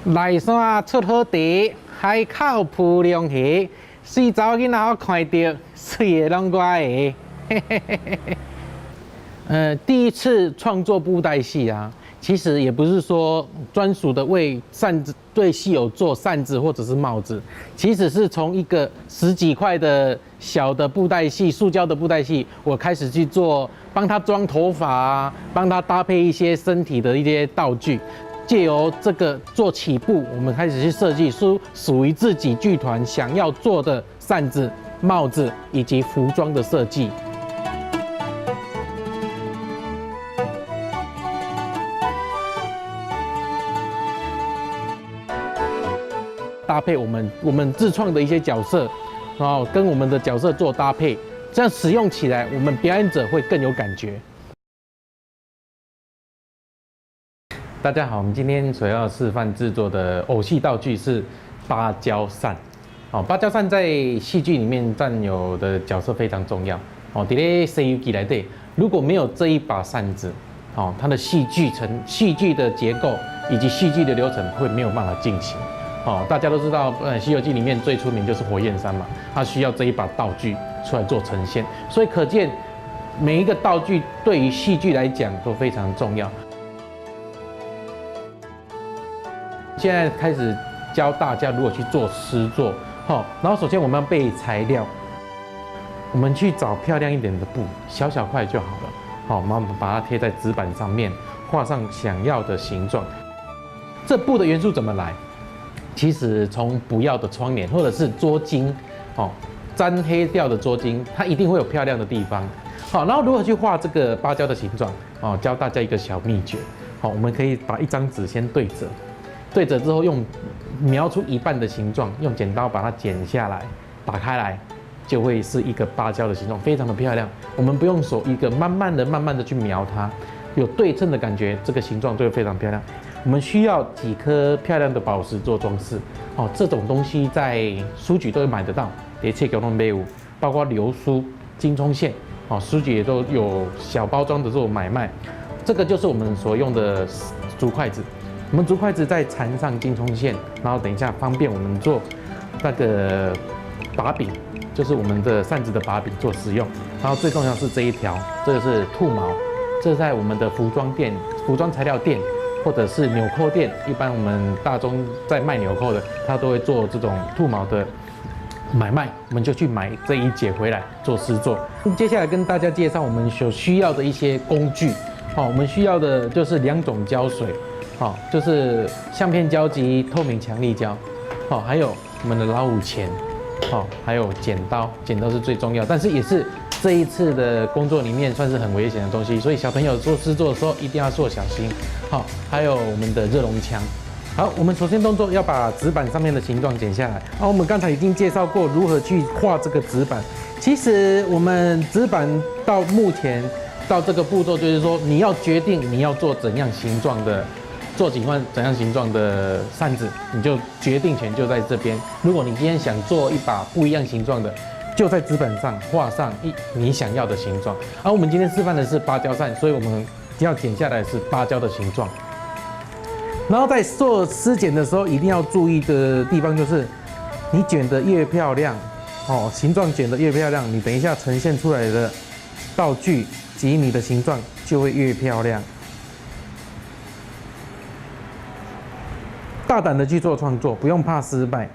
内山出好茶，海口浮龙虾，水查某囡仔我看到，水的拢我的。第一次创作布袋戏啊，其实也不是说专属的为扇子对戏友做扇子或者是帽子，其实是从一个10几块的小的布袋戏，塑胶的布袋戏，我开始去做，帮他装头发啊，帮他搭配一些身体的一些道具。借由这个做起步，我们开始去设计出属于自己剧团想要做的扇子、帽子以及服装的设计。搭配我们自创的一些角色，然后跟我们的角色做搭配，这样使用起来，我们表演者会更有感觉。大家好，我们今天所要示范制作的偶戏道具是芭蕉扇。哦，芭蕉扇在戏剧里面占有的角色非常重要。哦，在西游记来对，如果没有这一把扇子，哦，它的戏剧的结构以及戏剧的流程会没有办法进行。哦，大家都知道，《西游记》里面最出名就是火焰山嘛，它需要这一把道具出来做呈现，所以可见每一个道具对于戏剧来讲都非常重要。现在开始教大家如何去做诗作，然后首先我们要备材料，我们去找漂亮一点的布，小小块就好了，然后把它贴在纸板上面，画上想要的形状。这布的元素怎么来？其实从不要的窗帘或者是桌巾，沾黑掉的桌巾，它一定会有漂亮的地方。好，然后如何去画这个芭蕉的形状？教大家一个小秘诀。我们可以把一张纸先对折。对折之后，用描出一半的形状，用剪刀把它剪下来，打开来，就会是一个芭蕉的形状，非常的漂亮。我们不用手一个慢慢的去描它，有对称的感觉，这个形状就会非常漂亮。我们需要几颗漂亮的宝石做装饰，这种东西在书局都会买得到，也切给弄买有，包括流苏、金葱线，书局也都有小包装的做买卖。这个就是我们所用的竹筷子。我们竹筷子再缠上金葱线，然后等一下方便我们做那个把柄，就是我们的扇子的把柄做使用。然后最重要是这一条，这个是兔毛，这在我们的服装店、服装材料店或者是纽扣店，一般我们大宗在卖纽扣的，他都会做这种兔毛的买卖，我们就去买这一节回来做诗作。接下来跟大家介绍我们所需要的一些工具。我们需要的就是2种胶水。就是相片胶及透明强力胶，还有我们的老虎钳，还有剪刀，剪刀是最重要，但是也是这一次的工作里面算是很危险的东西，所以小朋友做诗作的时候一定要做小心。还有我们的热熔枪。好，我们首先动作要把纸板上面的形状剪下来。我们刚才已经介绍过如何去画这个纸板，其实我们纸板到目前到这个步骤，就是说你要决定你要做怎样形状的。做怎样形状的扇子，你就决定权就在这边。如果你今天想做一把不一样形状的，就在纸板上画上你想要的形状。而我们今天示范的是芭蕉扇，所以我们要剪下来是芭蕉的形状。然后在做丝剪的时候，一定要注意的地方就是，你剪得越漂亮，形状剪得越漂亮，你等一下呈现出来的道具及你的形状就会越漂亮。大胆的去做创作，不用怕失败，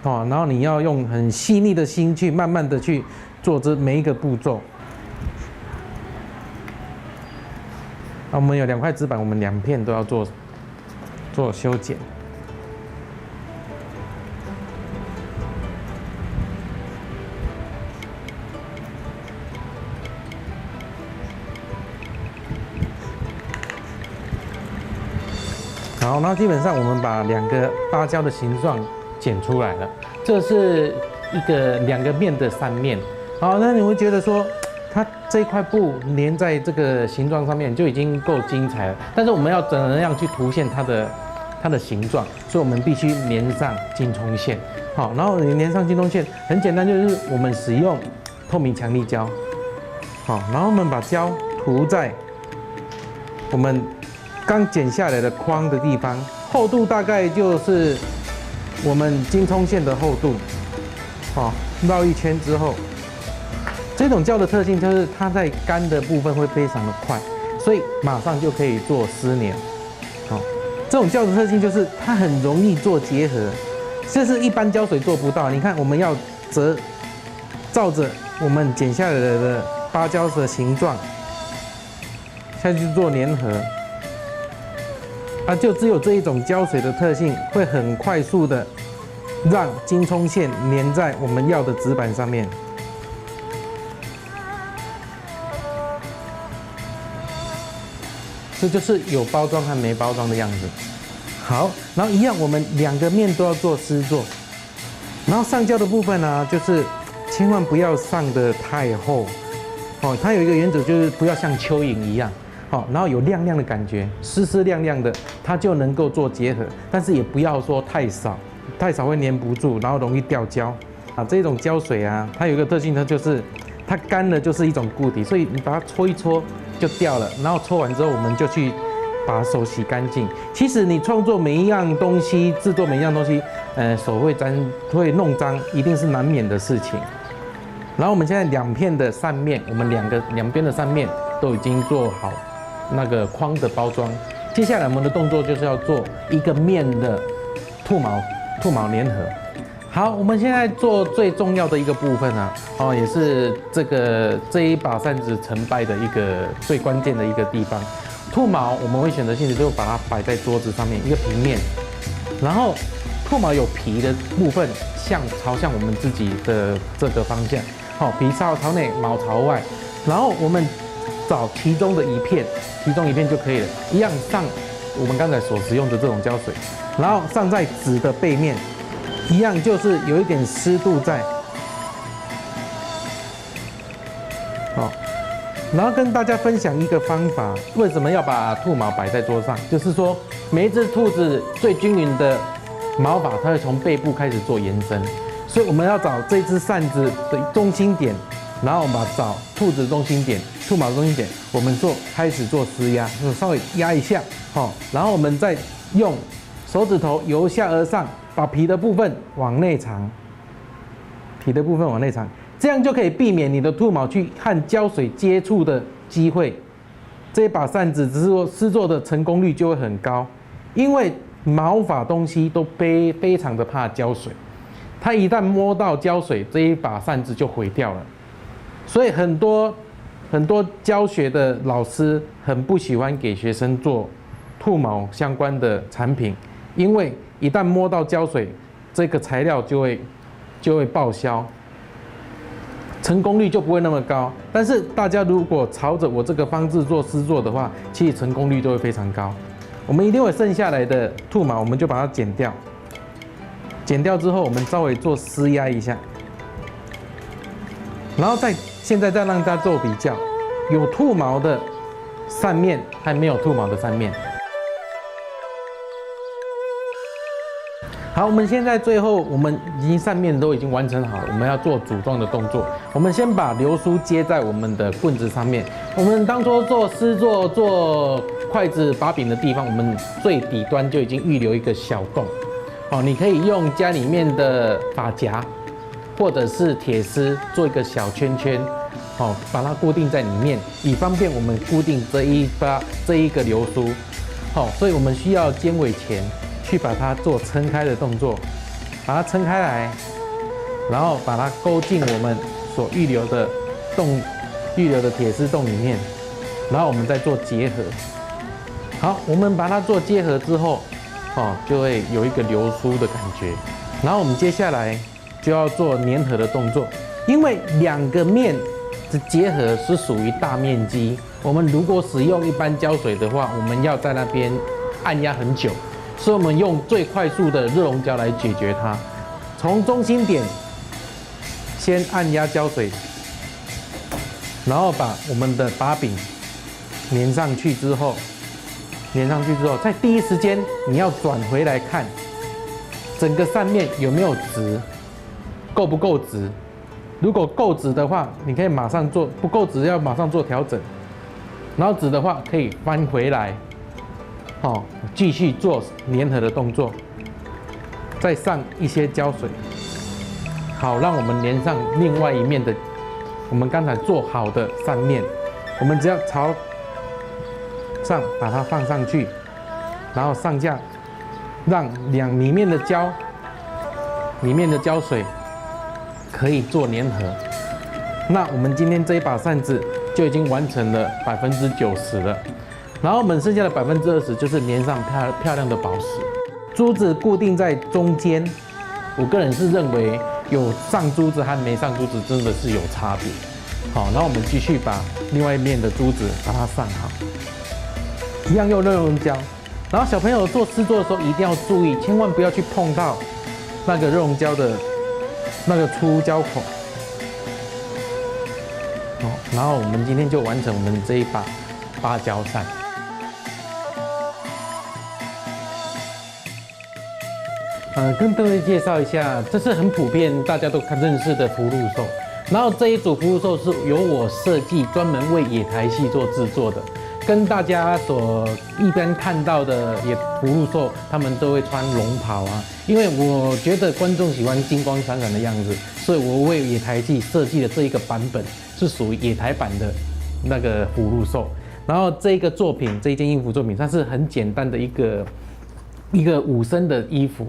然后你要用很细腻的心去慢慢的去做这每一个步骤。我们有2块纸板，我们2片都要做修剪。好，然后基本上我们把2个芭蕉的形状剪出来了，这是2个面的3面。好，那你会觉得说，它这一块布粘在这个形状上面就已经够精彩了，但是我们要怎么样去凸显它的形状？所以我们必须粘上金葱线。好，然后你粘上金葱线，很简单，就是我们使用透明强力胶。好，然后我们把胶涂在我们刚剪下来的框的地方，厚度大概就是我们金葱线的厚度，绕一圈之后，这种胶的特性就是它在干的部分会非常的快，所以马上就可以做丝黏。这种胶的特性就是它很容易做结合，这是一般胶水做不到。你看，我们要照着我们剪下来的芭蕉的形状下去做粘合，就只有这一种胶水的特性，会很快速的让金葱线粘在我们要的纸板上面。这就是有包装和没包装的样子。好，然后一样，我们2个面都要做丝做，然后上胶的部分呢，就是千万不要上得太厚，它有一个原则就是不要像蚯蚓一样，然后有亮亮的感觉，湿亮亮的，它就能够做结合，但是也不要说太少，太少会粘不住，然后容易掉胶。这种胶水啊，它有一个特性，它就是它干了就是一种固体，所以你把它搓一搓就掉了，然后搓完之后我们就去把手洗干净。其实你创作每一样东西，制作每一样东西，手会弄脏，一定是难免的事情。然后我们现在2片的扇面，我们两边的扇面都已经做好那个框的包装。接下来我们的动作就是要做一个面的兔毛粘合。好，我们现在做最重要的一个部分啊，也是这一把扇子成败的一个最关键的一个地方。兔毛我们会选择性的就把它摆在桌子上面，一个平面，然后兔毛有皮的部分朝向我们自己的这个方向，皮朝内，毛朝外，然后我们找其中一片就可以了，一样上我们刚才所使用的这种胶水，然后上在纸的背面，一样就是有一点湿度在，然后跟大家分享一个方法，为什么要把兔毛摆在桌上？就是说，每一只兔子最均匀的毛发，它会从背部开始做延伸，所以我们要找这只扇子的中心点，然后我们找兔子的中心点、兔毛的中心点，我们开始做施压，就稍微压一下，然后我们再用手指头由下而上，把皮的部分往内藏，这样就可以避免你的兔毛去和胶水接触的机会。这一把扇子只是说施作的成功率就会很高，因为毛发东西都非常的怕胶水，它一旦摸到胶水，这一把扇子就毁掉了。所以很多教学的老师很不喜欢给学生做兔毛相关的产品，因为一旦摸到胶水，这个材料就会报销。成功率就不会那么高，但是大家如果朝着我这个方式做施作的话，其实成功率就会非常高。我们一定会剩下来的兔毛，我们就把它剪掉。剪掉之后，我们稍微做施压一下，然后现在再让大家做比较，有兔毛的扇面和没有兔毛的扇面。好，我们现在最后我们扇面都已经完成好了，我们要做组装的动作。我们先把流苏接在我们的棍子上面。我们当初做施作做筷子把柄的地方，我们最底端就已经预留一个小洞。你可以用家里面的发夹或者是铁丝做一个小圈圈，把它固定在里面，以方便我们固定这一个流苏。所以我们需要尖尾钳去把它做撑开的动作，把它撑开来，然后把它勾进我们所预留的铁丝洞里面，然后我们再做结合。好，我们把它做结合之后，就会有一个流苏的感觉。然后我们接下来就要做粘合的动作，因为2个面的结合是属于大面积，我们如果使用一般胶水的话，我们要在那边按压很久。所以我们用最快速的热熔胶来解决它。从中心点先按压胶水，然后把我们的把柄粘上去之后，在第一时间你要转回来看整个扇面有没有直，够不够直。如果够直的话，你可以马上做；不够直要马上做调整。然后直的话可以翻回来。好，继续做粘合的动作，再上一些胶水，好，让我们粘上另外一面的我们刚才做好的扇面，我们只要朝上把它放上去，然后上架，让里面的胶水可以做粘合。那我们今天这一把扇子就已经完成了90%了，然后我们剩下的20%就是粘上漂亮的宝石。珠子固定在中间，我个人是认为有上珠子和没上珠子真的是有差别。好，然后我们继续把另外一面的珠子把它上好，一样用热熔胶。然后小朋友做施作的时候一定要注意，千万不要去碰到那个热熔胶的那个出胶孔。好，然后我们今天就完成我们这一把芭蕉扇。跟各位介绍一下，这是很普遍大家都认识的福禄寿。然后这一组福禄寿是由我设计，专门为野台戏做制作的。跟大家所一般看到的福禄寿，他们都会穿龙袍啊，因为我觉得观众喜欢金光闪闪的样子，所以我为野台戏设计的这一个版本是属于野台版的那个福禄寿。然后这个作品，这一件衣服作品，它是很简单的一个武生的衣服，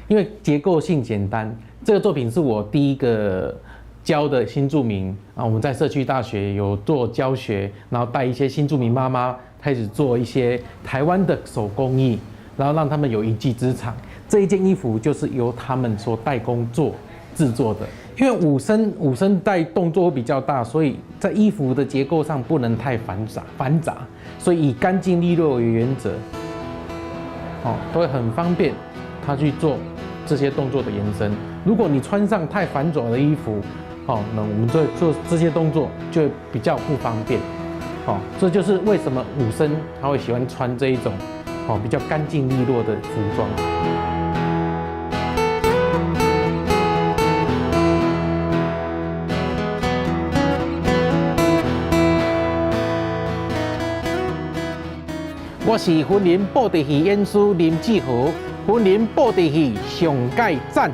因为结构性简单。这个作品是我第一个教的新住民啊，我们在社区大学有做教学，然后带一些新住民妈妈开始做一些台湾的手工艺，然后让他们有一技之长。这一件衣服就是由他们所代工制作的。因为武生带动作比较大，所以在衣服的结构上不能太繁杂，所以以干净利落为原则，都会很方便他去做这些动作的延伸。如果你穿上太繁琐的衣服，那我们做这些动作就比较不方便。这就是为什么武生他会喜欢穿这一种比较干净利落的服装。我是云林布袋戏演师林志豪，云林布袋戏上界赞。